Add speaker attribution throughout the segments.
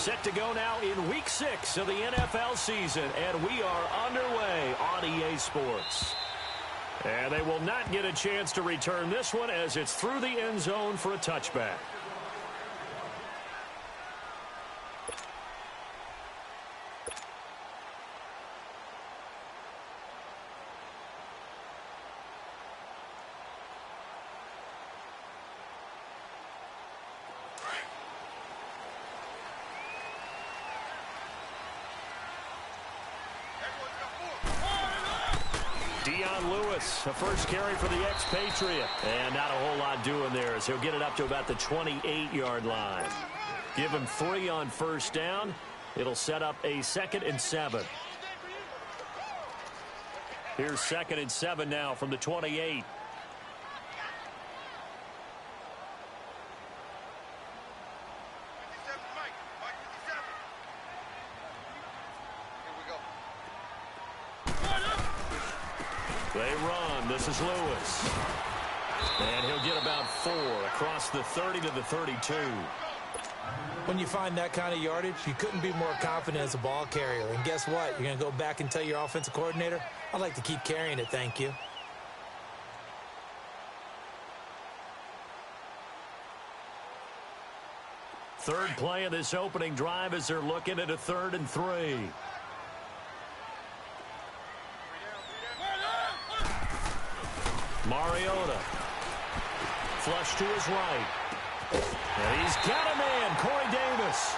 Speaker 1: Set to go now in Week 6 of the NFL season, and we are underway on EA Sports. And they will not get a chance to return this one as it's through the end zone for a touchback. A first carry for the expatriate. And not a whole lot doing there as he'll get it up to about the 28-yard line. Give him 3 on first down. It'll set up a 2nd and 7. Here's 2nd and 7 now from the 28. They run. This is Lewis. And he'll get about 4 across the 30 to the 32.
Speaker 2: When you find that kind of yardage, you couldn't be more confident as a ball carrier. And guess what? You're going to go back and tell your offensive coordinator, I'd like to keep carrying it, thank you.
Speaker 1: Third play of this opening drive as they're looking at a 3rd and 3. Mariota. Flush to his right. And he's got a man, Corey Davis.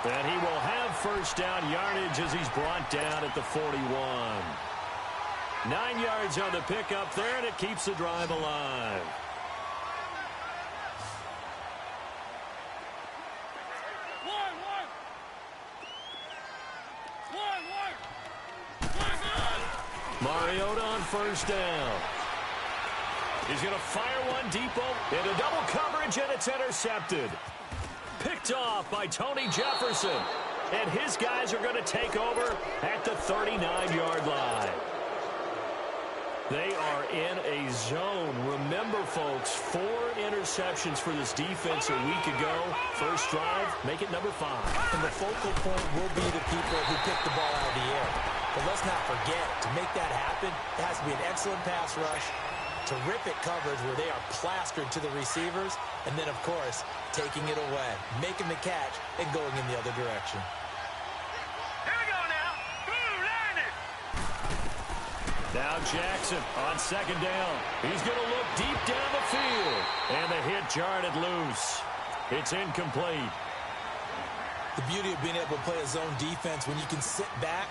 Speaker 1: And he will have first down yardage as he's brought down at the 41. 9 yards on the pickup there, and it keeps the drive alive. Mariota on first down. He's going to fire one deep into double coverage, and it's intercepted. Picked off by Tony Jefferson. And his guys are going to take over at the 39-yard line. They are in a zone. Remember, folks, 4 interceptions for this defense a week ago. First drive, make it number 5.
Speaker 2: And the focal point will be the people who pick the ball out of the air. But let's not forget, to make that happen, it has to be an excellent pass rush, terrific coverage where they are plastered to the receivers, and then, of course, taking it away, making the catch, and going in the other direction.
Speaker 3: Here we go now. Line it.
Speaker 1: Now Jackson on 2nd down. He's going to look deep down the field, and the hit jarred it loose. It's incomplete.
Speaker 2: The beauty of being able to play a zone defense when you can sit back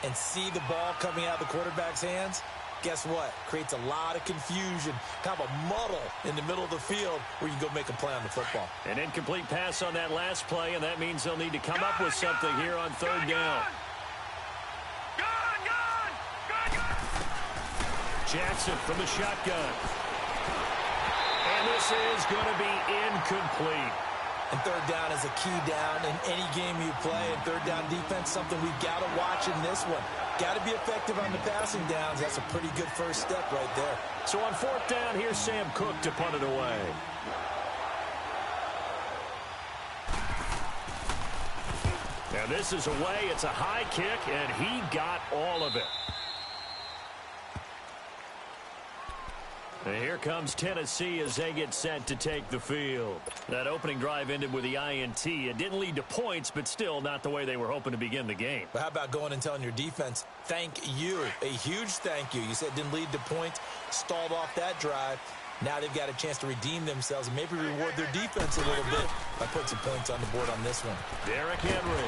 Speaker 2: and see the ball coming out of the quarterback's hands, guess what? Creates a lot of confusion, kind of a muddle in the middle of the field where you can go make a play on the football.
Speaker 1: An incomplete pass on that last play, and that means they'll need to come up with something here on 3rd down. Jackson from the shotgun. And this is going to be incomplete.
Speaker 2: And 3rd down is a key down in any game you play. And 3rd down defense, something we've got to watch in this one. Got to be effective on the passing downs. That's a pretty good first step right there.
Speaker 1: So on 4th down, here's Sam Cook to punt it away. Now this is away. It's a high kick, and he got all of it. And here comes Tennessee as they get set to take the field. That opening drive ended with the INT. It didn't lead to points, but still not the way they were hoping to begin the game.
Speaker 2: But how about going and telling your defense, thank you, a huge thank you. You said it didn't lead to points, stalled off that drive. Now they've got a chance to redeem themselves and maybe reward their defense a little bit by putting some points on the board on this one.
Speaker 1: Derrick Henry.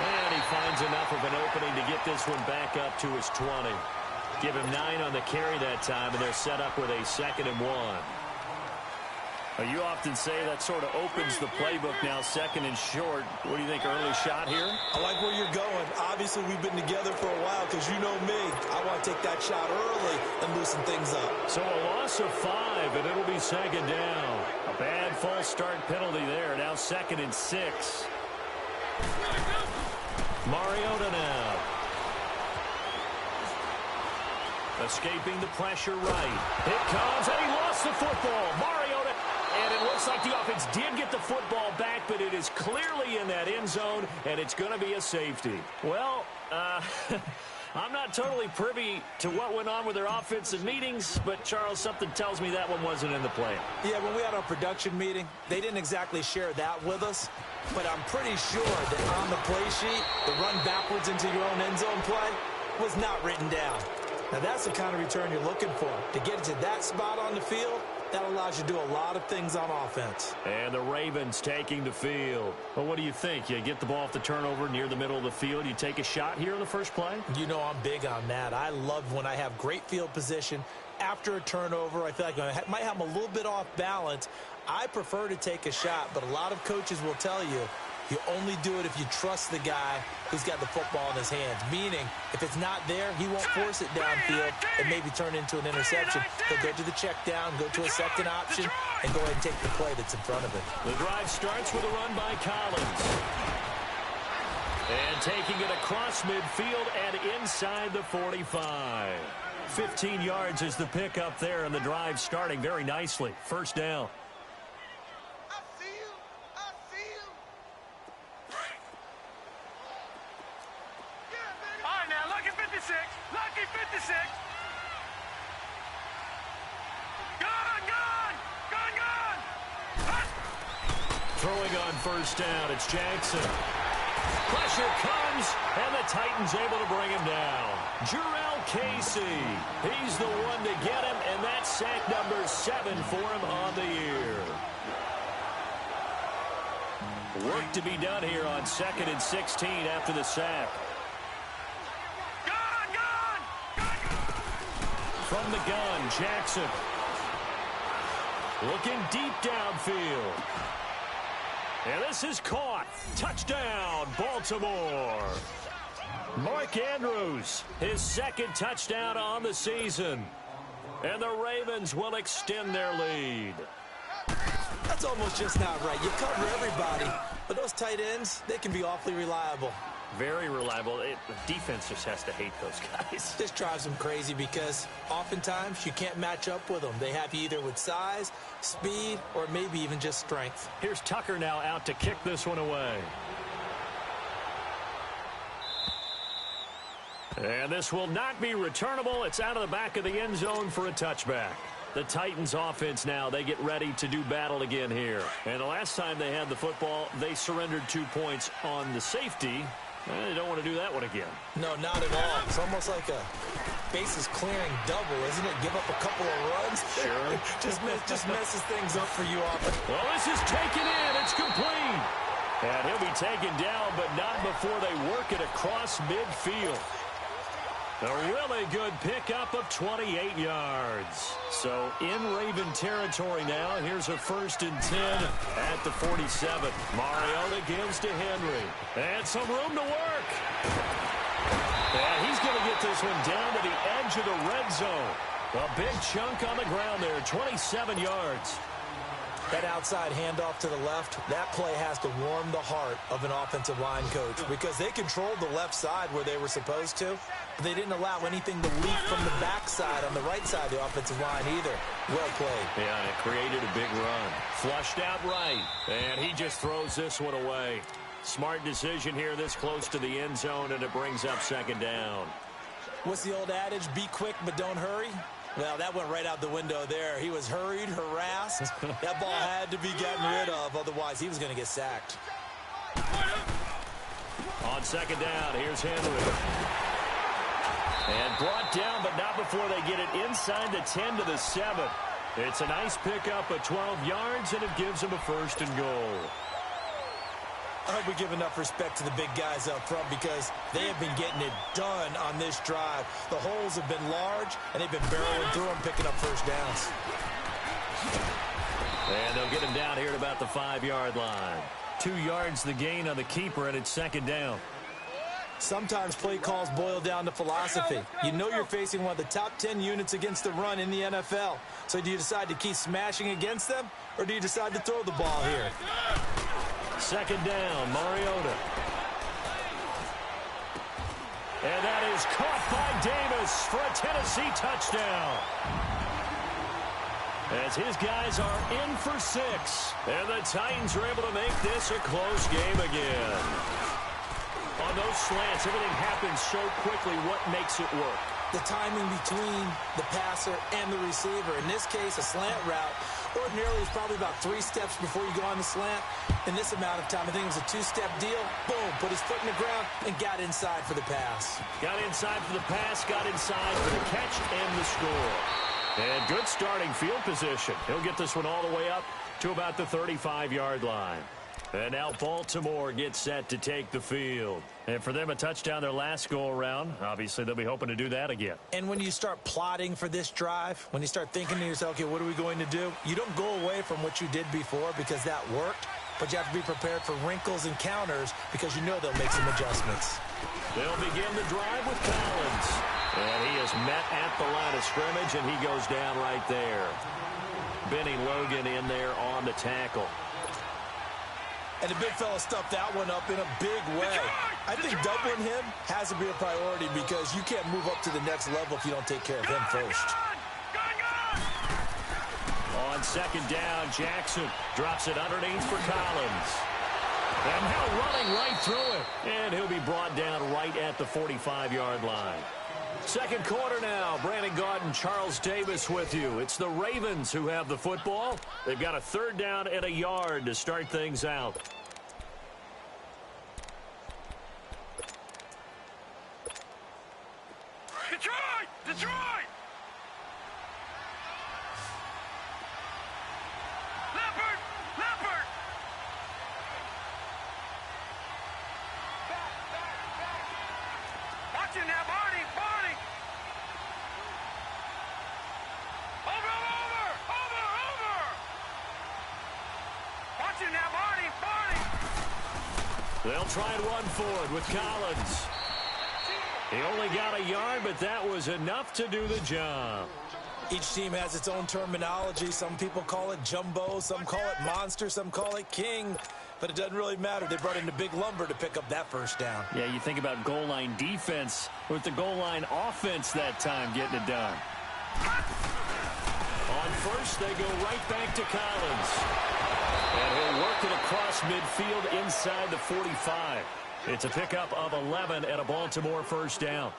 Speaker 1: And he finds enough of an opening to get this one back up to his 20. Give him 9 on the carry that time, and they're set up with a 2nd and 1. Now, you often say that sort of opens the playbook now, 2nd and short. What do you think, early shot here?
Speaker 2: I like where you're going. Obviously, we've been together for a while because you know me. I want to take that shot early and loosen things up.
Speaker 1: So a loss of 5, and it'll be 2nd down. A bad false start penalty there. Now 2nd and 6. Mariota now. Escaping the pressure right. It comes, and he lost the football. Mariota, and It looks like the offense did get the football back, but it is clearly in that end zone, and it's going to be a safety. Well, I'm not totally privy to what went on with their offensive meetings, but, Charles, something tells me that one wasn't in the plan.
Speaker 2: Yeah, when we had our production meeting, they didn't exactly share that with us, but I'm pretty sure that on the play sheet, the run backwards into your own end zone play was not written down. Now, that's the kind of return you're looking for. To get to that spot on the field, that allows you to do a lot of things on offense.
Speaker 1: And the Ravens taking the field. Well, what do you think? You get the ball off the turnover near the middle of the field. You take a shot here in the first play?
Speaker 2: You know I'm big on that. I love when I have great field position. After a turnover, I feel like I might have them a little bit off balance. I prefer to take a shot, but a lot of coaches will tell you, you only do it if you trust the guy who's got the football in his hands. Meaning, if it's not there, he won't force it downfield and maybe turn into an interception. He'll go to the check down, go to a second option, and go ahead and take the play that's in front of him.
Speaker 1: The drive starts with a run by Collins. And taking it across midfield and inside the 45. 15 yards is the pickup there, and the drive starting very nicely. First down.
Speaker 3: Lucky 56. Gone.
Speaker 1: Throwing on first down, it's Jackson. Pressure comes, and the Titans able to bring him down. Jurrell Casey, he's the one to get him, and that's sack number 7 for him on the year. Work to be done here on 2nd and 16 after the sack. From the gun, Jackson. Looking deep downfield. And this is caught. Touchdown, Baltimore. Mark Andrews, his 2nd touchdown on the season. And the Ravens will extend their lead.
Speaker 2: That's almost just not right. You cover everybody, but those tight ends, they can be awfully reliable.
Speaker 1: Very reliable. The defense just has to hate those guys.
Speaker 2: This drives them crazy because oftentimes you can't match up with them. They have you either with size, speed, or maybe even just strength.
Speaker 1: Here's Tucker now out to kick this one away. And this will not be returnable. It's out of the back of the end zone for a touchback. The Titans offense now, they get ready to do battle again here. And the last time they had the football, they surrendered 2 points on the safety. They don't want to do that one again.
Speaker 2: No, not at all. It's almost like a bases clearing double, isn't it? Give up a couple of runs.
Speaker 1: Sure.
Speaker 2: just messes things up for you often.
Speaker 1: Well, this is taken in. It's complete. And he'll be taken down, but not before they work it across midfield. A really good pickup of 28 yards. So in Raven territory now. Here's a 1st and 10 at the 47. Mariota gives to Henry. And some room to work. And he's going to get this one down to the edge of the red zone. A big chunk on the ground there, 27 yards.
Speaker 2: That outside handoff to the left, that play has to warm the heart of an offensive line coach because they controlled the left side where they were supposed to, but they didn't allow anything to leak from the backside on the right side of the offensive line either. Well played.
Speaker 1: Yeah, and it created a big run. Flushed out right, and he just throws this one away. Smart decision here this close to the end zone, and it brings up 2nd down.
Speaker 2: What's the old adage? Be quick, but don't hurry. Well, that went right out the window there. He was hurried, harassed. That ball had to be gotten rid of, otherwise he was going to get sacked.
Speaker 1: On 2nd down, here's Henry. And brought down, but not before they get it inside the 10 to the 7. It's a nice pickup of 12 yards, and it gives them a 1st and goal.
Speaker 2: I hope we give enough respect to the big guys up front because they have been getting it done on this drive. The holes have been large, and they've been barreling through them, picking up 1st downs.
Speaker 1: And they'll get him down here at about the 5-yard line. 2 yards the gain on the keeper, and it's 2nd down.
Speaker 2: Sometimes play calls boil down to philosophy. You know you're facing one of the top 10 units against the run in the NFL. So do you decide to keep smashing against them, or do you decide to throw the ball here?
Speaker 1: 2nd down, Mariota. And that is caught by Davis for a Tennessee touchdown. as his guys are in for 6. And the Titans are able to make this a close game again. On those slants, everything happens so quickly. What makes it work?
Speaker 2: The timing between the passer and the receiver. In this case, a slant route ordinarily is probably about 3 steps before you go on the slant. In this amount of time, I think it was a 2-step deal. Boom, put his foot in the ground and got inside for the pass.
Speaker 1: Got inside for the pass, got inside for the catch and the score. And good starting field position. He'll get this one all the way up to about the 35-yard line. And now Baltimore gets set to take the field. And for them, a touchdown their last go-around. Obviously, they'll be hoping to do that again.
Speaker 2: And when you start plotting for this drive, when you start thinking to yourself, okay, what are we going to do? You don't go away from what you did before because that worked, but you have to be prepared for wrinkles and counters because you know they'll make some adjustments.
Speaker 1: They'll begin the drive with Collins. And he is met at the line of scrimmage, and he goes down right there. Benny Logan in there on the tackle.
Speaker 2: And the big fella stuffed that one up in a big way. I think doubling him has to be a priority because you can't move up to the next level if you don't take care of him first.
Speaker 1: On second down, Jackson drops it underneath for Collins. And now running right through it. And he'll be brought down right at the 45-yard line. Second quarter now. Brandon Gaudin, Charles Davis with you. It's the Ravens who have the football. They've got a 3rd down and a yard to start things out.
Speaker 3: Detroit! Detroit! Leopard! Leopard! Watching that, Barney! Barney! Over! Watching that, Barney! Barney!
Speaker 1: They'll try and run forward with Collins. He only got a yard, but that was enough to do the job.
Speaker 2: Each team has its own terminology. Some people call it jumbo, some call it monster, some call it king. But it doesn't really matter. They brought in the big lumber to pick up that first down.
Speaker 1: Yeah, you think about goal line defense with the goal line offense that time getting it done. On first, they go right back to Collins. And he'll work it across midfield inside the 45. It's a pickup of 11 and a Baltimore first down.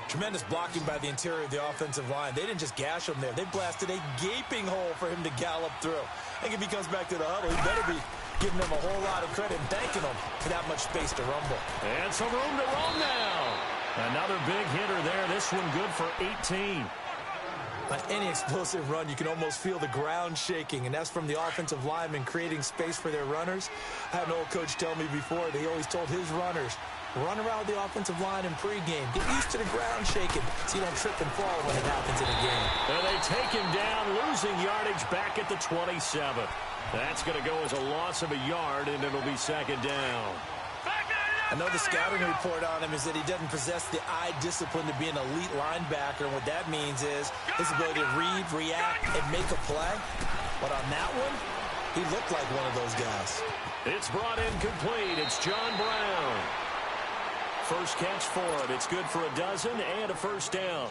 Speaker 2: Tremendous blocking by the interior of the offensive line. They didn't just gash him there. They blasted a gaping hole for him to gallop through. I think if he comes back to the huddle, he better be giving them a whole lot of credit and thanking them for that much space to rumble.
Speaker 1: And some room to roam now. Another big hitter there. This one good for 18.
Speaker 2: On any explosive run, you can almost feel the ground shaking, and that's from the offensive linemen creating space for their runners. I had an old coach tell me before, they always told his runners, run around the offensive line in pregame. Get used to the ground shaking so you don't trip and fall when it happens in a game.
Speaker 1: And they take him down, losing yardage back at the 27. That's going to go as a loss of a yard, and it'll be second down.
Speaker 2: I know the scouting report on him is that he doesn't possess the eye discipline to be an elite linebacker, and what that means is his ability to read, react, and make a play. But on that one, he looked like one of those guys.
Speaker 1: It's brought in complete. It's John Brown. First catch for him. It's good for a dozen and a first down.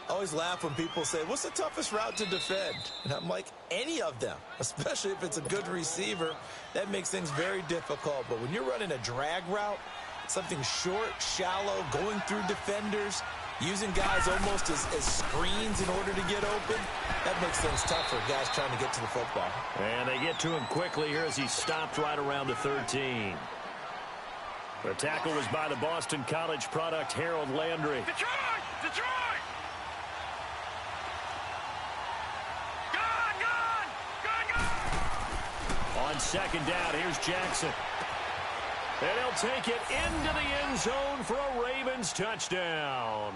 Speaker 2: I always laugh when people say, what's the toughest route to defend? And I'm like, any of them, especially if it's a good receiver. That makes things very difficult. But when you're running a drag route, something short, shallow, going through defenders, using guys almost as screens in order to get open, that makes things tough for guys trying to get to the football.
Speaker 1: And they get to him quickly here as he stopped right around the 13. The tackle was by the Boston College product, Harold Landry.
Speaker 3: Detroit! Detroit!
Speaker 1: On second down, here's Jackson. And he'll take it into the end zone for a Ravens touchdown.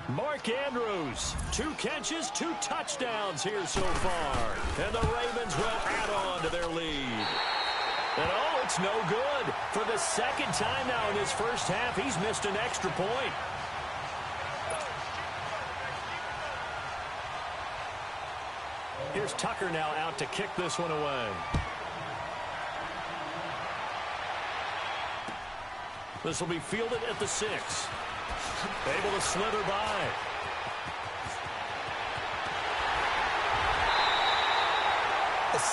Speaker 1: Mark Andrews, 2 catches, 2 touchdowns here so far. And the Ravens will add on to their lead. And oh, it's no good. For the second time now in his first half, he's missed an extra point. Here's Tucker now out to kick this one away. This will be fielded at the 6. Able to slither by.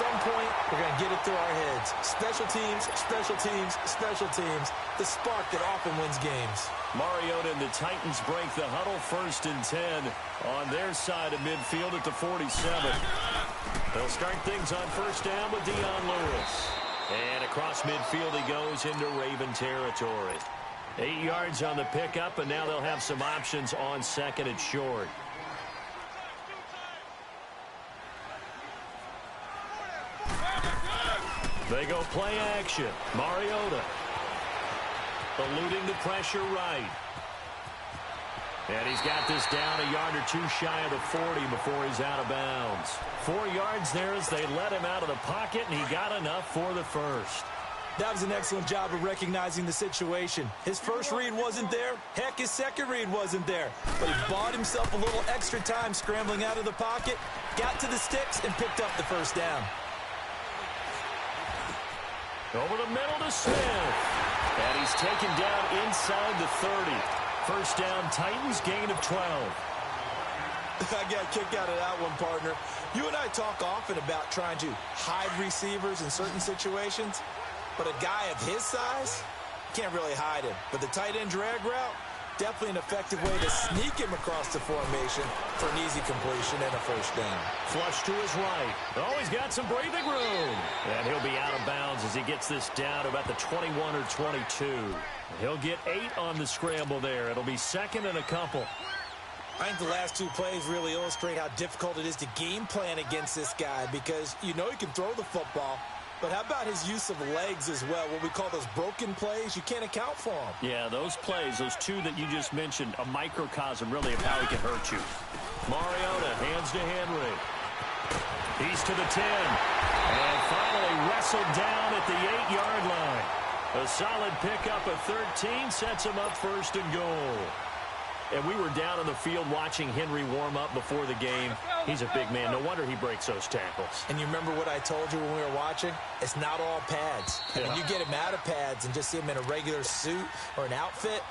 Speaker 2: some point, we're going to get it through our heads. Special teams, special teams, special teams. The spark that often wins games.
Speaker 1: Mariota and the Titans break the huddle, 1st and 10 on their side of midfield at the 47. They'll start things on 1st down with Dion Lewis. And across midfield he goes into Raven territory. 8 yards on the pickup, and now they'll have some options on 2nd and short. They go play action. Mariota eluding the pressure right. And he's got this down a yard or two shy of the 40 before he's out of bounds. 4 yards there as they let him out of the pocket, and he got enough for the first.
Speaker 2: That was an excellent job of recognizing the situation. His first read wasn't there. Heck, his second read wasn't there. But he bought himself a little extra time scrambling out of the pocket, got to the sticks, and picked up the first down.
Speaker 1: Over the middle to Smith. And he's taken down inside the 30. First down, Titans, gain of 12.
Speaker 2: I got a kick out of that one, partner. You and I talk often about trying to hide receivers in certain situations, but a guy of his size, can't really hide him. But the tight end drag route, definitely an effective way to sneak him across the formation for an easy completion and a first down.
Speaker 1: Flush to his right. Oh, he's got some breathing room. And he'll be out of bounds as he gets this down to about the 21 or 22. He'll get 8 on the scramble there. It'll be 2nd and a couple.
Speaker 2: I think the last 2 plays really illustrate how difficult it is to game plan against this guy because you know he can throw the football, but how about his use of legs as well? What we call those broken plays, you can't account for them.
Speaker 1: Yeah, those plays, those 2 that you just mentioned, a microcosm really of how he can hurt you. Mariota hands to Henry. He's to the 10. And finally wrestled down at the 8-yard line. A solid pickup of 13 sets him up 1st and goal. And we were down on the field watching Henry warm up before the game. He's a big man. No wonder he breaks those tackles.
Speaker 2: And you remember what I told you when we were watching? It's not all pads.
Speaker 1: Yeah.
Speaker 2: When you get him out of pads and just see him in a regular suit or an outfit,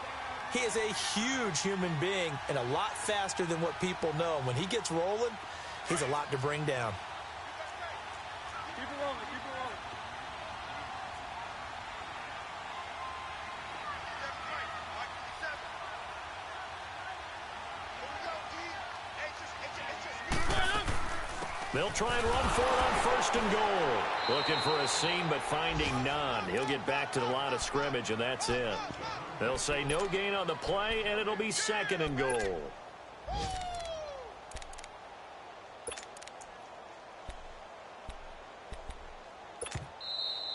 Speaker 2: he is a huge human being and a lot faster than what people know. When he gets rolling, he's a lot to bring down.
Speaker 3: Keep it rolling, keep it rolling.
Speaker 1: They'll try and run for it on 1st and goal. Looking for a seam, but finding none. He'll get back to the line of scrimmage, and that's it. They'll say no gain on the play, and it'll be 2nd and goal.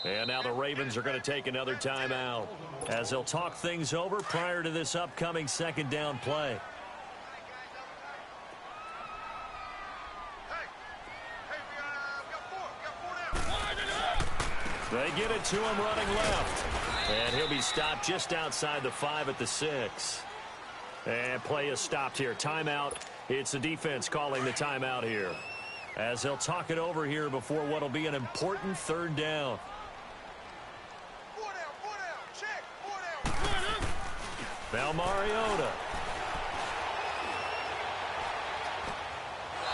Speaker 1: And now the Ravens are going to take another timeout as they'll talk things over prior to this upcoming 2nd down play. They get it to him running left. And he'll be stopped just outside the 5 at the 6. And play is stopped here. Timeout. It's the defense calling the timeout here, as they'll talk it over here before what will be an important 3rd down. Now Mariota.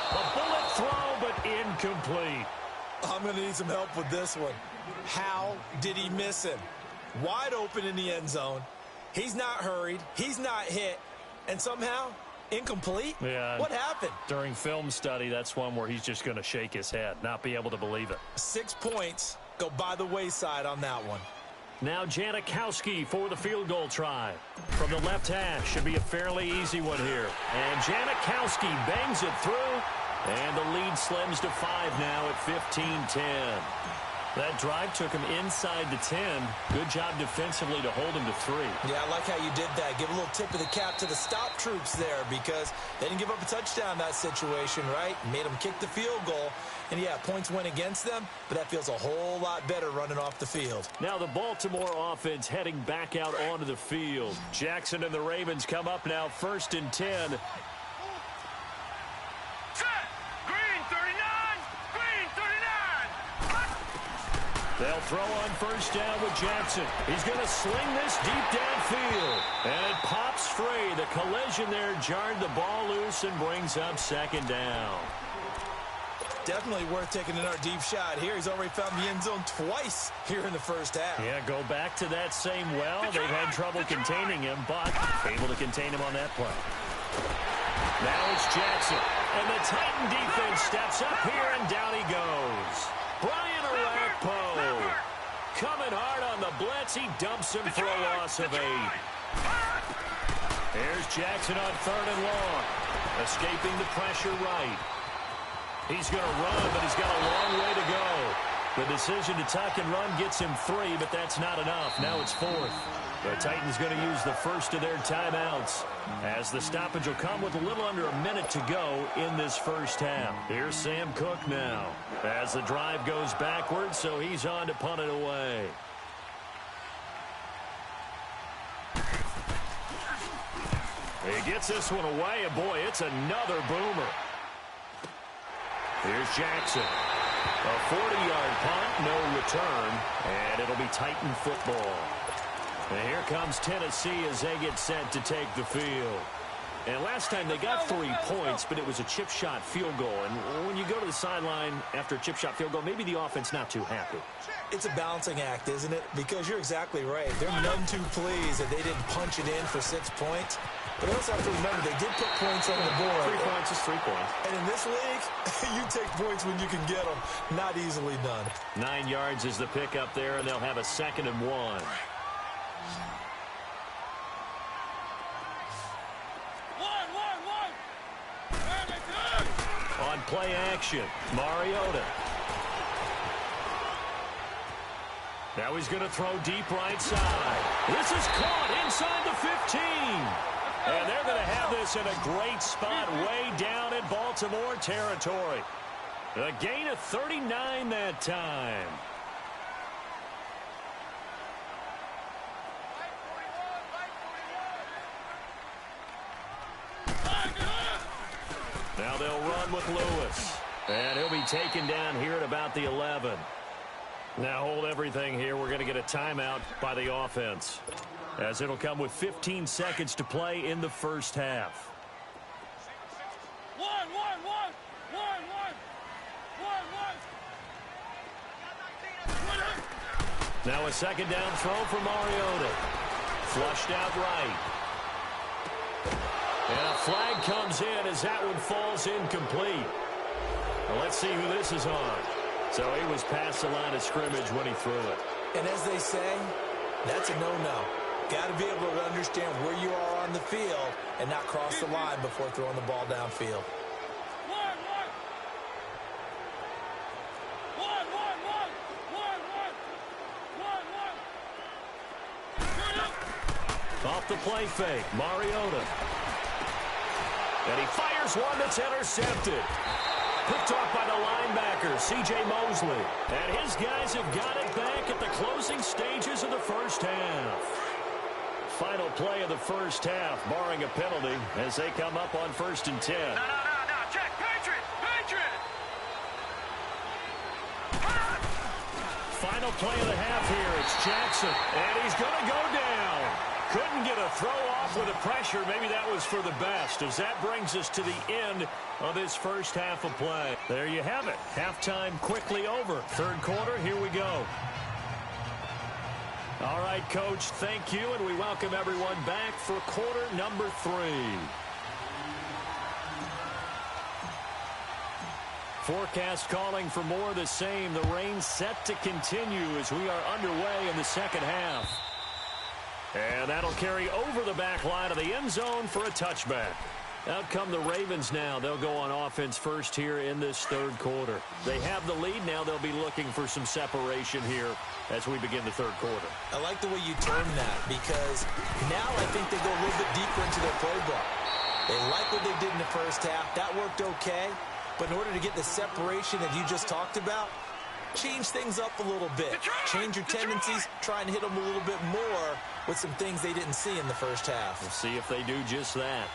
Speaker 1: A bullet throw, but incomplete.
Speaker 2: I'm going to need some help with this one. How did he miss him? Wide open in the end zone. He's not hurried. He's not hit. And somehow, incomplete?
Speaker 1: Yeah.
Speaker 2: What happened?
Speaker 1: During film study, that's one where he's just going to shake his head, not be able to believe it.
Speaker 2: 6 points go by the wayside on that one.
Speaker 1: Now Janikowski for the field goal try. From the left hash, should be a fairly easy one here. And Janikowski bangs it through. And the lead slims to 5 now at 15-10. That drive took him inside the 10. Good job defensively to hold him to 3.
Speaker 2: Yeah, I like how you did that. Give a little tip of the cap to the stop troops there because they didn't give up a touchdown in that situation, right? Made them kick the field goal. And, yeah, points went against them, but that feels a whole lot better running off the field.
Speaker 1: Now the Baltimore offense heading back out onto the field. Jackson and the Ravens come up now 1st and 10. They'll throw on 1st down with Jackson. He's going to sling this deep downfield. And it pops free. The collision there jarred the ball loose and brings up 2nd down.
Speaker 2: Definitely worth taking another deep shot here. He's already found the end zone twice here in the first half.
Speaker 1: Yeah, go back to that same well. They've had trouble containing him, but able to contain him on that play. Now it's Jackson. And the Titan defense steps up here, and down he goes. Brian Orakpo coming hard on the blitz. He dumps him for a loss of 8. Here's Jackson on 3rd and long. Escaping the pressure right. He's going to run, but he's got a long way to go. The decision to tuck and run gets him 3, but that's not enough. Now it's 4th. The Titans going to use the first of their timeouts, as the stoppage will come with a little under a minute to go in this first half. Here's Sam Cook now, as the drive goes backwards, so he's on to punt it away. He gets this one away, and boy, it's another boomer. Here's Jackson. A 40-yard punt, no return, and it'll be Titan football. And here comes Tennessee as they get set to take the field. And last time they got 3 points, but it was a chip shot field goal. And when you go to the sideline after a chip shot field goal, maybe the offense not too happy.
Speaker 2: It's a balancing act, isn't it? Because you're exactly right. They're none too pleased that they didn't punch it in for 6 points. But they also have to remember they did put points on the board.
Speaker 1: 3 points is 3 points.
Speaker 2: And in this league, you take points when you can get them. Not easily done.
Speaker 1: 9 yards is the pickup there, and they'll have a 2nd and 1. On play action, Mariota. Now he's going to throw deep right side. This is caught inside the 15. And they're going to have this in a great spot way down in Baltimore territory. A gain of 39 that time. Now they'll run with Lewis. And he'll be taken down here at about the 11. Now hold everything here. We're going to get a timeout by the offense, as it'll come with 15 seconds to play in the first half. Now a 2nd down throw for Mariota. Flushed out right. And a flag comes in as that one falls incomplete. Well, let's see who this is on. So he was past the line of scrimmage when he threw it.
Speaker 2: And as they say, that's a no-no. Got to be able to understand where you are on the field and not cross the line before throwing the ball downfield.
Speaker 1: Off the play fake, Mariota. And he fires one that's intercepted. Picked off by the linebacker, C.J. Mosley. And his guys have got it back at the closing stages of the first half. Final play of the first half, barring a penalty, as they come up on 1st and 10.
Speaker 3: No, check, Patriot!
Speaker 1: Final play of the half here, it's Jackson. And he's going to go down. Couldn't get a throw off with the pressure. Maybe that was for the best, as that brings us to the end of this first half of play. There you have it. Halftime quickly over. 3rd quarter, here we go. All right, Coach, thank you, and we welcome everyone back for quarter number 3. Forecast calling for more of the same. The rain set to continue as we are underway in the second half. And that'll carry over the back line of the end zone for a touchback. Out come the Ravens now. They'll go on offense first here in this 3rd quarter. They have the lead. Now they'll be looking for some separation here as we begin the 3rd quarter.
Speaker 2: I like the way you term that, because now I think they go a little bit deeper into their playbook. They like what they did in the first half. That worked okay. But in order to get the separation that you just talked about, change things up a little bit. Change your tendencies. Try and hit them a little bit more with some things they didn't see in the first half.
Speaker 1: We'll see if they do just that.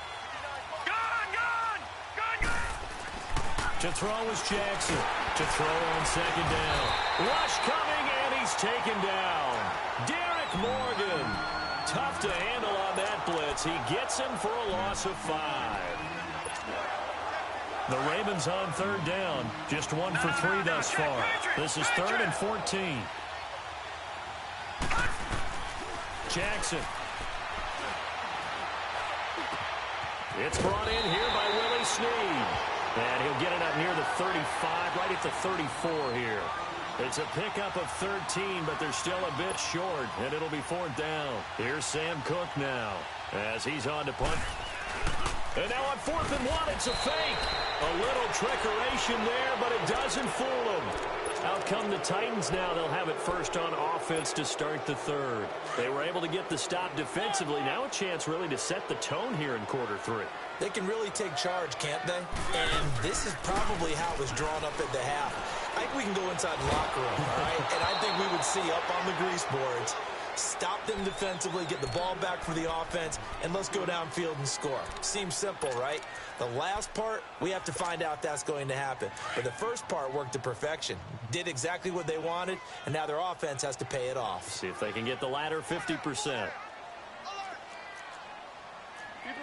Speaker 1: To throw is Jackson. To throw on 2nd down. Rush coming, and he's taken down. Derek Morgan. Tough to handle on that blitz. He gets him for a loss of 5. The Ravens on third down. Just 1 for 3 thus far. This is 3rd and 14. Jackson. It's brought in here by Willie Snead. And he'll get it up near the 35, right at the 34 here. It's a pickup of 13, but they're still a bit short, and it'll be 4th down. Here's Sam Cook now as he's on to punt. And now on 4th and 1, it's a fake. A little trickeration there, but it doesn't fool them. Out come the Titans now. They'll have it first on offense to start the 3rd. They were able to get the stop defensively. Now a chance really to set the tone here in quarter 3.
Speaker 2: They can really take charge, can't they? And this is probably how it was drawn up at the half. I think we can go inside the locker room, all right? And I think we would see up on the grease boards, stop them defensively, get the ball back for the offense, and let's go downfield and score. Seems simple, right? The last part, we have to find out that's going to happen. But the first part worked to perfection. Did exactly what they wanted, and now their offense has to pay it off.
Speaker 1: See if they can get the latter 50%.
Speaker 3: Keep it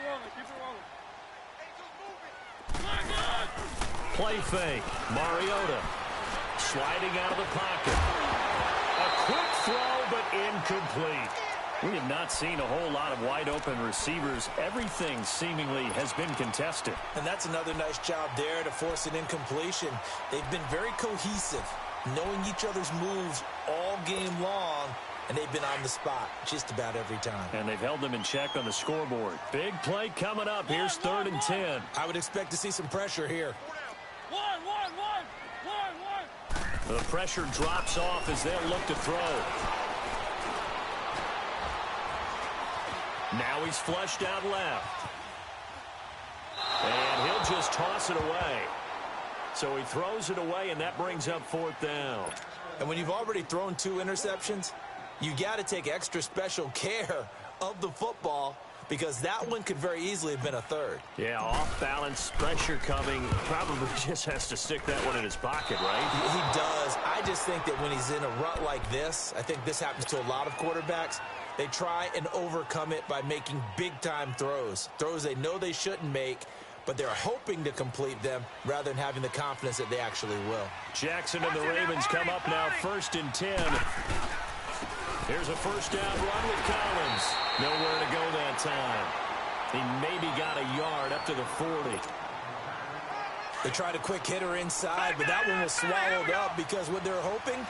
Speaker 3: rolling, keep it rolling. My God!
Speaker 1: Play fake. Mariota sliding out of the pocket. A quick throw, but incomplete. We have not seen a whole lot of wide-open receivers. Everything seemingly has been contested.
Speaker 2: And that's another nice job there to force an incompletion. They've been very cohesive, knowing each other's moves all game long, and they've been on the spot just about every time.
Speaker 1: And they've held them in check on the scoreboard. Big play coming up. Here's 3rd and 10.
Speaker 2: I would expect to see some pressure here.
Speaker 3: One.
Speaker 1: The pressure drops off as they'll look to throw. Now he's flushed out left. And he'll just toss it away. So he throws it away, and that brings up 4th down.
Speaker 2: And when you've already thrown 2 interceptions, you got to take extra special care of the football, because that one could very easily have been a 3rd.
Speaker 1: Yeah, off balance, pressure coming. Probably just has to stick that one in his pocket, right?
Speaker 2: He does. I just think that when he's in a rut like this, I think this happens to a lot of quarterbacks, they try and overcome it by making big-time throws. Throws they know they shouldn't make, but they're hoping to complete them rather than having the confidence that they actually will.
Speaker 1: Jackson and the Ravens come up now 1st and 10. Here's a 1st down run with Collins. Nowhere to go that time. He maybe got a yard up to the 40.
Speaker 2: They tried a quick hitter inside, but that one was swallowed up because what they're hoping,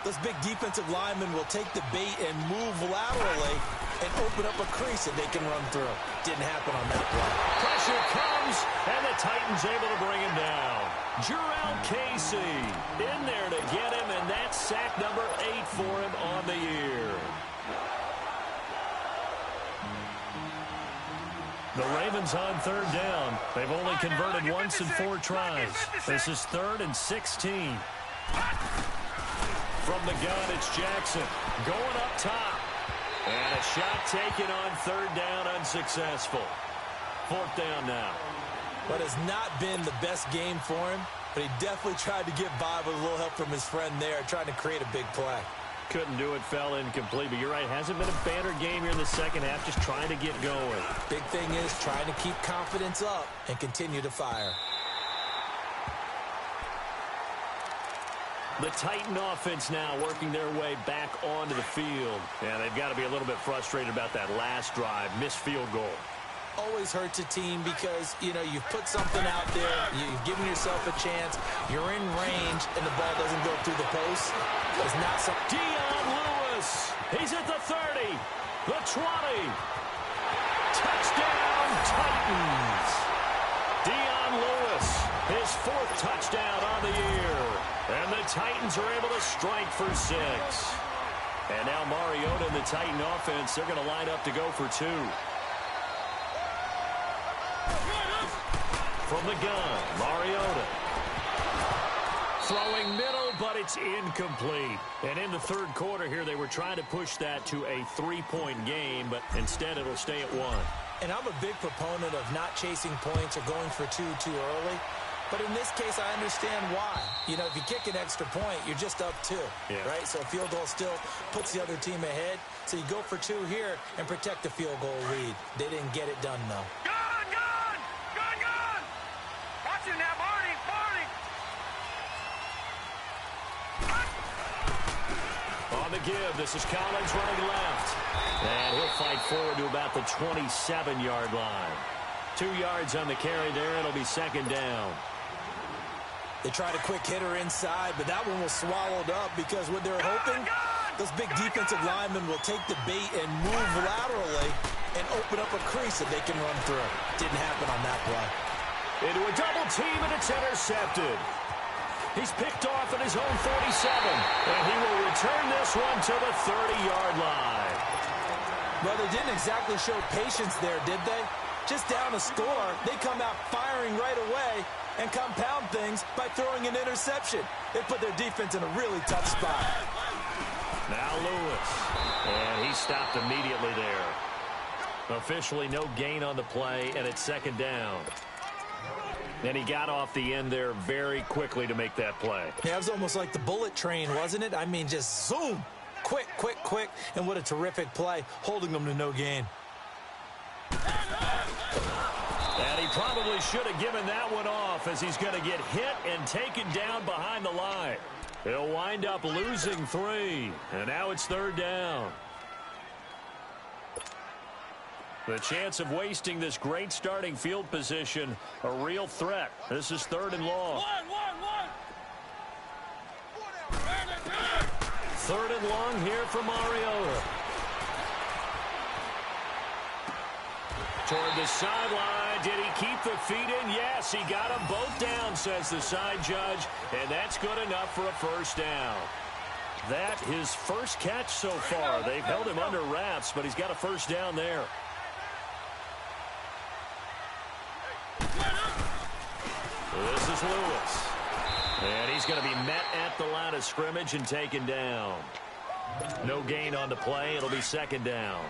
Speaker 2: those big defensive linemen will take the bait and move laterally and open up a crease that they can run through. Didn't happen on that play.
Speaker 1: Pressure comes, and the Titans able to bring him down. Jarrell Casey in there to get him, and that's sack number 8 for him on the year. The Ravens on 3rd down. They've only converted once in 4 tries. This is 3rd and 16. From the gun, it's Jackson going up top. And a shot taken on 3rd down, unsuccessful. 4th down now.
Speaker 2: But has not been the best game for him, but he definitely tried to get by with a little help from his friend there, trying to create a big play.
Speaker 1: Couldn't do it, fell incomplete, but you're right, hasn't been a banner game here in the second half, just trying to get going.
Speaker 2: Big thing is trying to keep confidence up and continue to fire.
Speaker 1: The Titan offense now working their way back onto the field. And they've got to be a little bit frustrated about that last drive, missed field goal.
Speaker 2: Always hurts a team because, you know, you've put something out there, you've given yourself a chance, you're in range, and the ball doesn't go through the post. It's not some...
Speaker 1: Dion Lewis, he's at the 30, the 20. Touchdown, Titans. Dion Lewis, his 4th touchdown on the year. And the Titans are able to strike for 6. And now Mariota and the Titan offense, they're going to line up to go for 2. From the gun, Mariota. Throwing middle, but it's incomplete. And in the 3rd quarter here, they were trying to push that to a 3-point game, but instead it'll stay at 1.
Speaker 2: And I'm a big proponent of not chasing points or going for 2 too early. But in this case, I understand why. You know, if you kick an extra point, you're just up 2, right? So a field goal still puts the other team ahead. So you go for 2 here and protect the field goal lead. They didn't get it done, though.
Speaker 3: Gun! Watch it now, boy!
Speaker 1: On the give, this is Collins running left. And he'll fight forward to about the 27-yard line. 2 yards on the carry there. It'll be second down.
Speaker 2: They tried a quick hitter inside, but that one was swallowed up because what they're hoping, those big defensive linemen will take the bait and move laterally and open up a crease that they can run through. Didn't happen on that play.
Speaker 1: Into a double team, and it's intercepted. He's picked off at his own 47, and he will return this one to the 30-yard line.
Speaker 2: Well, they didn't exactly show patience there, did they? Just down a score, they come out firing right away and compound things by throwing an interception. They put their defense in a really tough spot.
Speaker 1: Now Lewis, and he stopped immediately there. Officially no gain on the play, and it's second down. And he got off the end there very quickly to make that play.
Speaker 2: Yeah, it was almost like the bullet train, wasn't it? I mean, just zoom. Quick, quick, quick. And what a terrific play, holding them to no gain.
Speaker 1: And he probably should have given that one off as he's going to get hit and taken down behind the line. He'll wind up losing 3. And now it's third down. The chance of wasting this great starting field position, a real threat. This is third and long. Third and long here for Mariota. Toward the sideline. Did he keep the feet in? Yes, he got them both down, says the side judge. And that's good enough for a first down. That his first catch so far. They've held him under wraps, but he's got a first down there. This is Lewis. And he's going to be met at the line of scrimmage and taken down. No gain on the play. It'll be second down.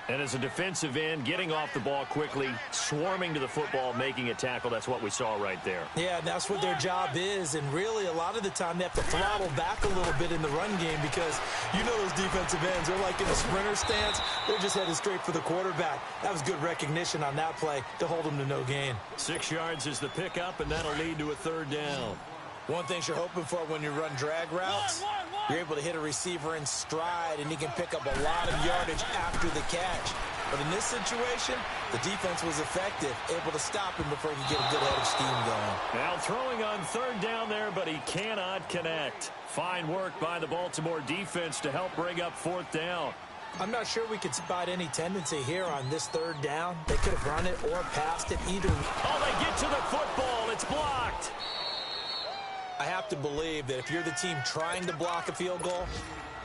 Speaker 1: And as a defensive end, getting off the ball quickly, swarming to the football, making a tackle, that's what we saw right there.
Speaker 2: Yeah, and that's what their job is. And really, a lot of the time, they have to throttle back a little bit in the run game because you know those defensive ends, they're like in a sprinter stance. They're just headed straight for the quarterback. That was good recognition on that play to hold them to no gain.
Speaker 1: 6 yards is the pickup, and that'll lead to a third down.
Speaker 2: One thing you're hoping for when you run drag routes, you're able to hit a receiver in stride, and he can pick up a lot of yardage after the catch. But in this situation, the defense was effective, able to stop him before he could get a good head of steam going.
Speaker 1: Now throwing on third down there, but he cannot connect. Fine work by the Baltimore defense to help bring up fourth down.
Speaker 2: I'm not sure we could spot any tendency here on this third down. They could have run it or passed it either.
Speaker 1: Oh, they get to the football. It's blocked.
Speaker 2: I have to believe that if you're the team trying to block a field goal,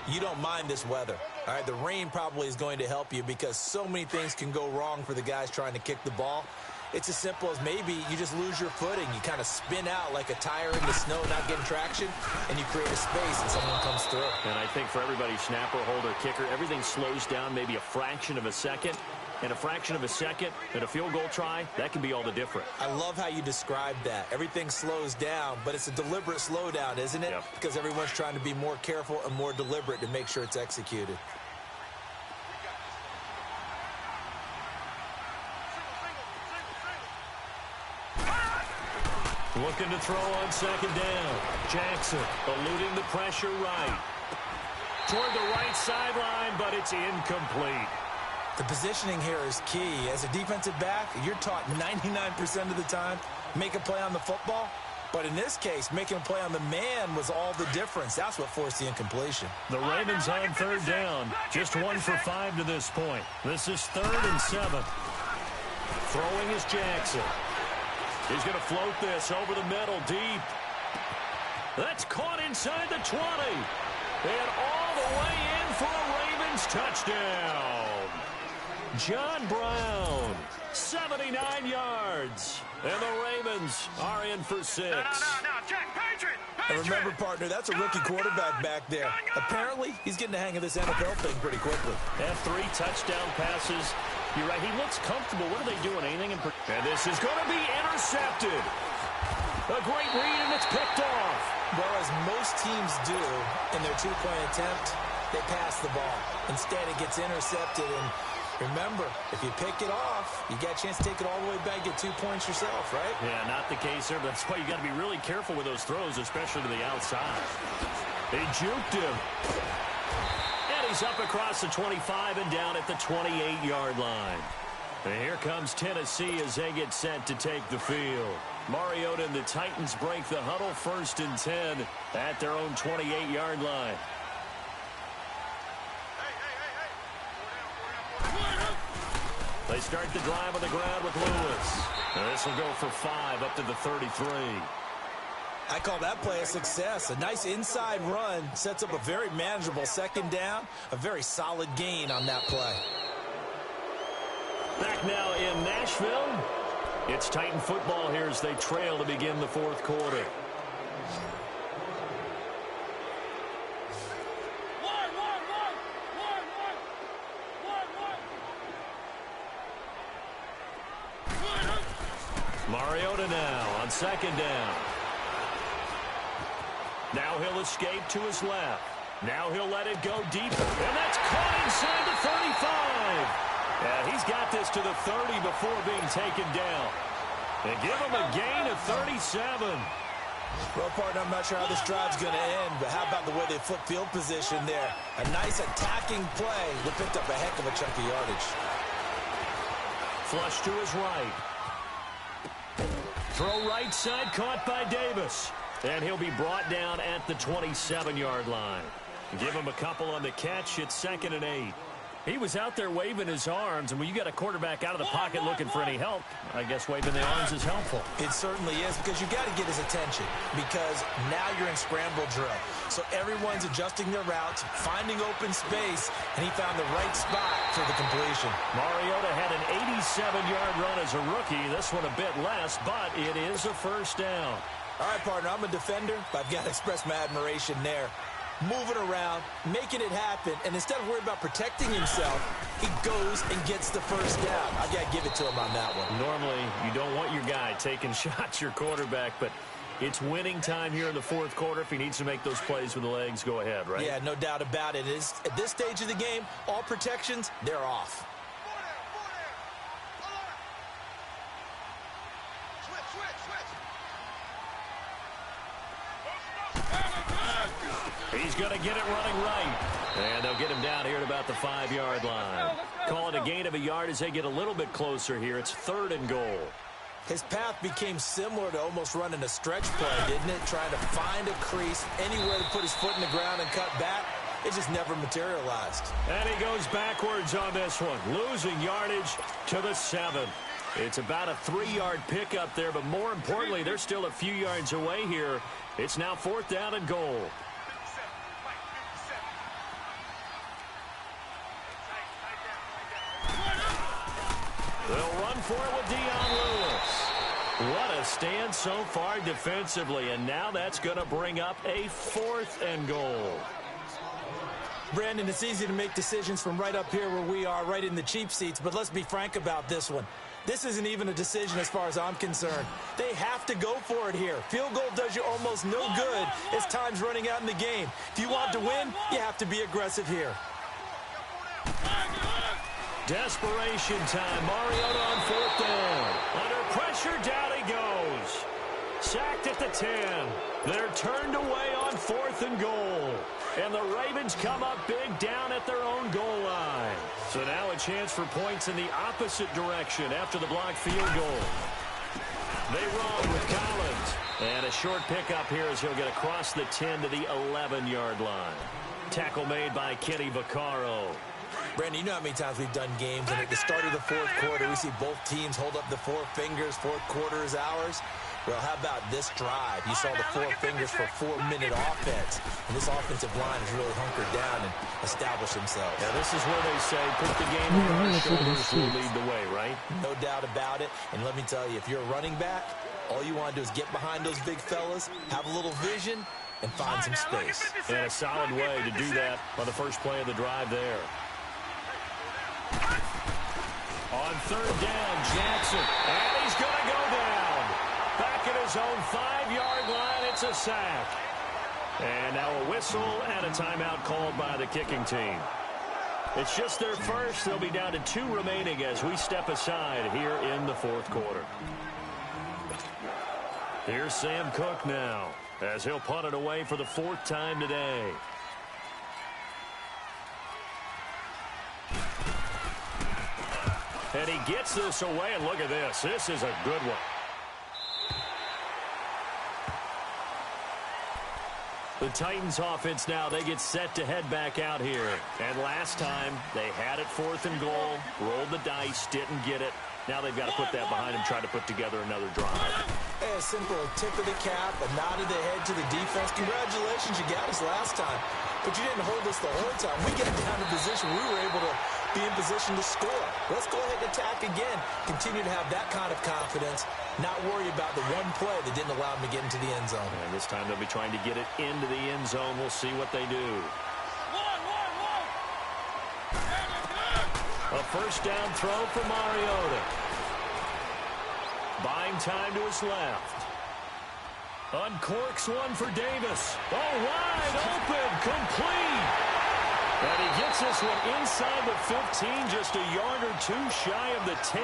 Speaker 2: you don't mind this weather. All right, the rain probably is going to help you because so many things can go wrong for the guys trying to kick the ball. It's as simple as maybe you just lose your footing. You kind of spin out like a tire in the snow, not getting traction, and you create a space and someone comes through.
Speaker 1: And I think for everybody, snapper, holder, kicker, everything slows down maybe a fraction of a second. And a fraction of a second and a field goal try, that can be all the different.
Speaker 2: I love how you described that. Everything slows down, but it's a deliberate slowdown, isn't it?
Speaker 1: Yep.
Speaker 2: Because everyone's trying to be more careful and more deliberate to make sure it's executed.
Speaker 1: Looking to throw on second down. Jackson eluding the pressure right. Toward the right sideline, but it's incomplete.
Speaker 2: The positioning here is key. As a defensive back, you're taught 99% of the time, make a play on the football. But in this case, making a play on the man was all the difference. That's what forced the incompletion.
Speaker 1: The Ravens on third down. Just 1 for 5 to this point. This is 3rd and 7. Throwing is Jackson. He's going to float this over the middle deep. That's caught inside the 20. And all the way in for a Ravens touchdown. John Brown, 79 yards. And the Ravens are in for 6.
Speaker 3: No, Jack, Patriot!
Speaker 2: And remember, partner, that's a rookie quarterback back there. Apparently, he's getting the hang of this NFL thing pretty quickly.
Speaker 1: Have 3 touchdown passes. You're right, he looks comfortable. What are they doing? Anything in particular? And this is going to be intercepted. A great read, and it's picked off.
Speaker 2: Well, as most teams do in their two-point attempt, they pass the ball. Instead, it gets intercepted, and remember, if you pick it off, you got a chance to take it all the way back, get 2 points yourself, right?
Speaker 1: Yeah, not the case there, but that's why you got to be really careful with those throws, especially to the outside. He juked him. And he's up across the 25 and down at the 28-yard line. And here comes Tennessee as they get set to take the field. Mariota and the Titans break the huddle, 1st and 10 at their own 28-yard line. They start the drive on the ground with Lewis. And this will go for 5 up to the 33.
Speaker 2: I call that play a success. A nice inside run sets up a very manageable 2nd down. A very solid gain on that play.
Speaker 1: Back now in Nashville. It's Titan football here as they trail to begin the 4th quarter. Mariota now on 2nd down. Now he'll escape to his left. Now he'll let it go deep. And that's caught inside the 35. Yeah, he's got this to the 30 before being taken down. And give him a gain of 37.
Speaker 2: Well, partner, I'm not sure how this drive's going to end, but how about the way they flip field position there? A nice attacking play that picked up a heck of a chunk of yardage.
Speaker 1: Flush to his right. Throw right side, caught by Davis. And he'll be brought down at the 27-yard line. Give him a couple on the catch. It's 2nd and 8. He was out there waving his arms, and when you got a quarterback out of the pocket looking for any help, I guess waving the arms is helpful.
Speaker 2: It certainly is, because you got to get his attention, because now you're in scramble drill. So everyone's adjusting their routes, finding open space, and he found the right spot for the completion.
Speaker 1: Mariota had an 87-yard run as a rookie. This one a bit less, but it is a 1st down.
Speaker 2: All right, partner, I'm a defender, but I've got to express my admiration there. Moving around, making it happen, and instead of worrying about protecting himself, he goes and gets the 1st down. I've got to give it to him on that one.
Speaker 1: Normally, you don't want your guy taking shots, your quarterback, but it's winning time here in the 4th quarter. If he needs to make those plays with the legs, go ahead, right?
Speaker 2: Yeah, no doubt about it. At this stage of the game, all protections, they're off.
Speaker 1: He's going to get it running right. And they'll get him down here at about the 5-yard line. Call it a gain of a yard as they get a little bit closer here. It's 3rd and goal.
Speaker 2: His path became similar to almost running a stretch play, didn't it? Trying to find a crease, anywhere to put his foot in the ground and cut back. It just never materialized.
Speaker 1: And he goes backwards on this one, losing yardage to the 7. It's about a 3-yard pickup there, but more importantly, they're still a few yards away here. It's now 4th down and goal. They'll run for it with Dion Lewis. What a stand so far defensively, and now that's going to bring up a 4th and goal.
Speaker 2: Brandon, it's easy to make decisions from right up here where we are, right in the cheap seats, but let's be frank about this one. This isn't even a decision as far as I'm concerned. They have to go for it here. Field goal does you almost no good as time's running out in the game. If you want to win, you have to be aggressive here.
Speaker 1: Desperation time. Mariota on 4th down. Under pressure, down he goes. Sacked at the 10. They're turned away on 4th and goal. And the Ravens come up big down at their own goal line. So now a chance for points in the opposite direction after the blocked field goal. They run with Collins. And a short pickup here as he'll get across the 10 to the 11-yard line. Tackle made by Kenny Vaccaro.
Speaker 2: Brandon, you know how many times we've done games, and at the start of the 4th quarter, we see both teams hold up the 4 fingers, 4th quarter is ours. Well, how about this drive? You saw the 4 fingers for 4-minute offense, and this offensive line has really hunkered down and established themselves.
Speaker 1: Now, this is where they say, put the game on our shoulders, we'll lead the way, right?
Speaker 2: No doubt about it, and let me tell you, if you're a running back, all you want to do is get behind those big fellas, have a little vision, and find some space.
Speaker 1: And a solid way to do that on the first play of the drive there. On 3rd down, Jackson. And he's going to go down. Back at his own 5-yard line, it's a sack. And now a whistle and a timeout called by the kicking team. It's just their first. They'll be down to 2 remaining as we step aside here in the 4th quarter. Here's Sam Cook now. as he'll punt it away for the 4th time today. And he gets this away, and look at this. This is a good one. The Titans offense now, they get set to head back out here. And last time, they had it 4th and goal, rolled the dice, didn't get it. Now they've got to put that behind them, try to put together another drive.
Speaker 2: Hey, a simple tip of the cap, a nod of the head to the defense. Congratulations, you got us last time. But you didn't hold us the whole time. We got down to position. We were able to be in position to score. Let's go ahead and attack again. Continue to have that kind of confidence. Not worry about the one play that didn't allow them to get into the end zone.
Speaker 1: And this time they'll be trying to get it into the end zone. We'll see what they do. A first down throw for Mariota. Buying time to his left. Uncorks one for Davis. Oh, wide open, complete. And he gets this one inside the 15, just a yard or two shy of the 10.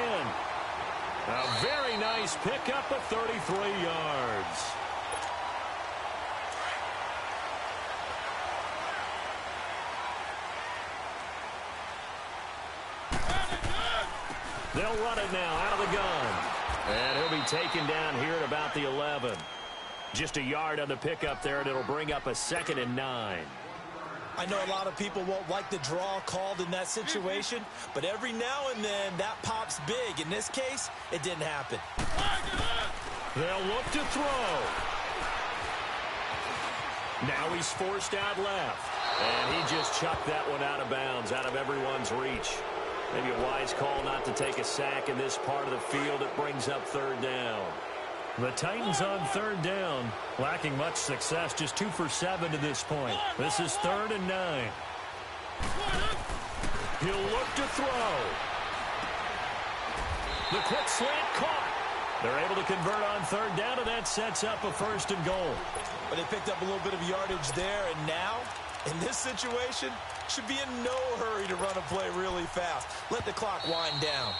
Speaker 1: A very nice pickup of 33 yards. They'll run it now out of the gun. And he'll be taken down here at about the 11. Just a yard on the pickup there, and it'll bring up a 2nd and 9.
Speaker 2: I know a lot of people won't like the draw called in that situation, but every now and then that pops big. In this case, it didn't happen.
Speaker 1: They'll look to throw. Now he's forced out left. And he just chucked that one out of bounds, out of everyone's reach. Maybe a wise call not to take a sack in this part of the field. It brings up 3rd down. The Titans on 3rd down, lacking much success, just 2 for 7 to this point. This is 3rd and 9. He'll look to throw. The quick slant caught. They're able to convert on 3rd down, and that sets up a 1st and goal.
Speaker 2: But they picked up a little bit of yardage there, and now, in this situation, should be in no hurry to run a play really fast. Let the clock wind down.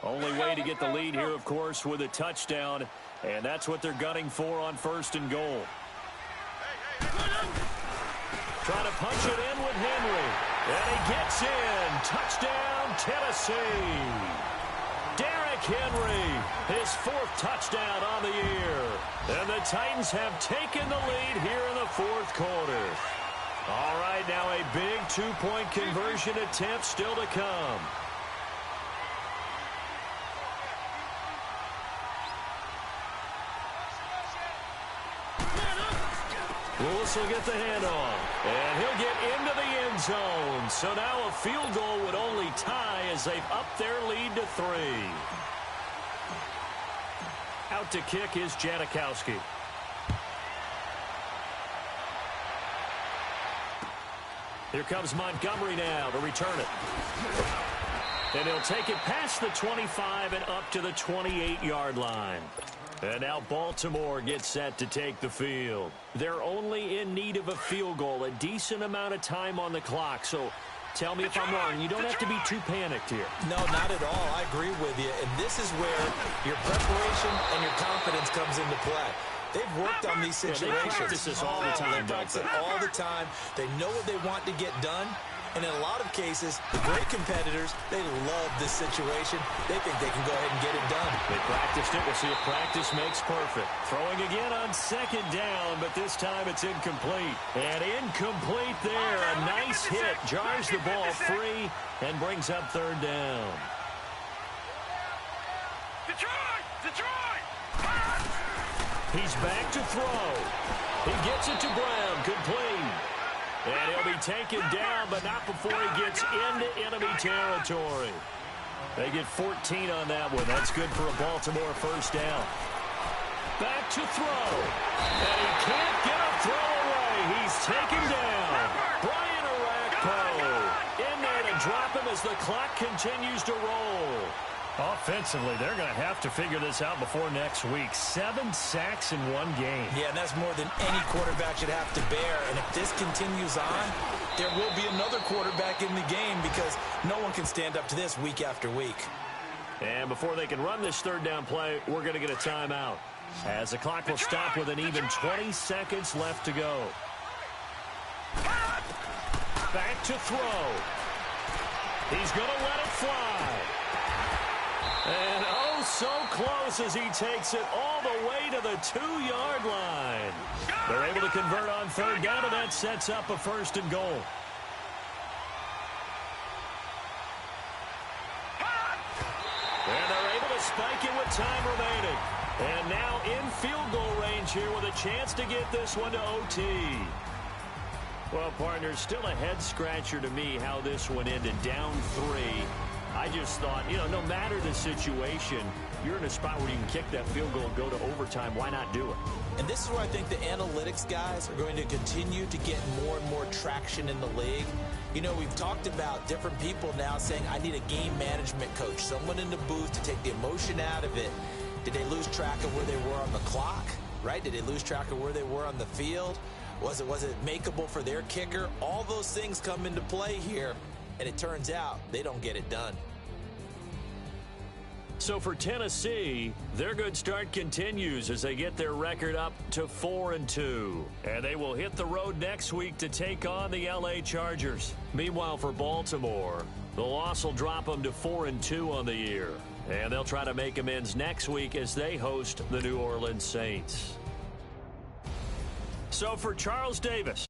Speaker 1: Only way to get the lead here, of course, with a touchdown, and that's what they're gunning for on 1st and goal. Trying to punch it in with Henry, and he gets in. Touchdown, Tennessee. Derrick Henry, his 4th touchdown on the year. And the Titans have taken the lead here in the 4th quarter. All right, now a big 2-point conversion attempt still to come. Lewis will get the handoff, and he'll get into the end zone. So now a field goal would only tie as they've upped their lead to 3. Out to kick is Janikowski. Here comes Montgomery now to return it. And he'll take it past the 25 and up to the 28-yard line. And now Baltimore gets set to take the field. They're only in need of a field goal, a decent amount of time on the clock. So tell me if I'm wrong. You don't have to be too panicked here.
Speaker 2: No, not at all. I agree with you. And this is where your preparation and your confidence comes into play. They've worked on these situations.
Speaker 1: They practice this all the time.
Speaker 2: They practice it all the time. They know what they want to get done. And in a lot of cases, the great competitors, they love this situation. They think they can go ahead and get it done.
Speaker 1: They practiced it. We'll see if practice makes perfect. Throwing again on 2nd down, but this time it's incomplete. And incomplete there. A nice hit. Jars the ball free and brings up 3rd down.
Speaker 3: Detroit!
Speaker 1: He's back to throw. He gets it to Brown. Complete. And he'll be taken down, but not before he gets into enemy territory. They get 14 on that one. That's good for a Baltimore 1st down. Back to throw. And he can't get a throw away. He's taken down. Brian Orakpo in there to drop him as the clock continues to roll. Offensively, they're going to have to figure this out before next week. 7 sacks in one game.
Speaker 2: Yeah, and that's more than any quarterback should have to bear. And if this continues on, there will be another quarterback in the game because no one can stand up to this week after week.
Speaker 1: And before they can run this third down play, we're going to get a timeout, as the clock will stop with an even 20 seconds left to go. Back to throw. He's going to let it fly. And oh, so close as he takes it all the way to the 2-yard line. They're able to convert on third down, and that sets up a first and goal. And they're able to spike it with time remaining. And now in field goal range here with a chance to get this one to OT. Well, partners, still a head-scratcher to me how this one ended, down 3. I just thought, no matter the situation, you're in a spot where you can kick that field goal and go to overtime. Why not do it?
Speaker 2: And this is where I think the analytics guys are going to continue to get more and more traction in the league. We've talked about different people now saying, I need a game management coach, someone in the booth to take the emotion out of it. Did they lose track of where they were on the clock, right? Did they lose track of where they were on the field? Was it makeable for their kicker? All those things come into play here, and it turns out they don't get it done.
Speaker 1: So for Tennessee, their good start continues as they get their record up to 4-2. And they will hit the road next week to take on the LA Chargers. Meanwhile, for Baltimore, the loss will drop them to 4-2 on the year. And they'll try to make amends next week as they host the New Orleans Saints. So for Charles Davis,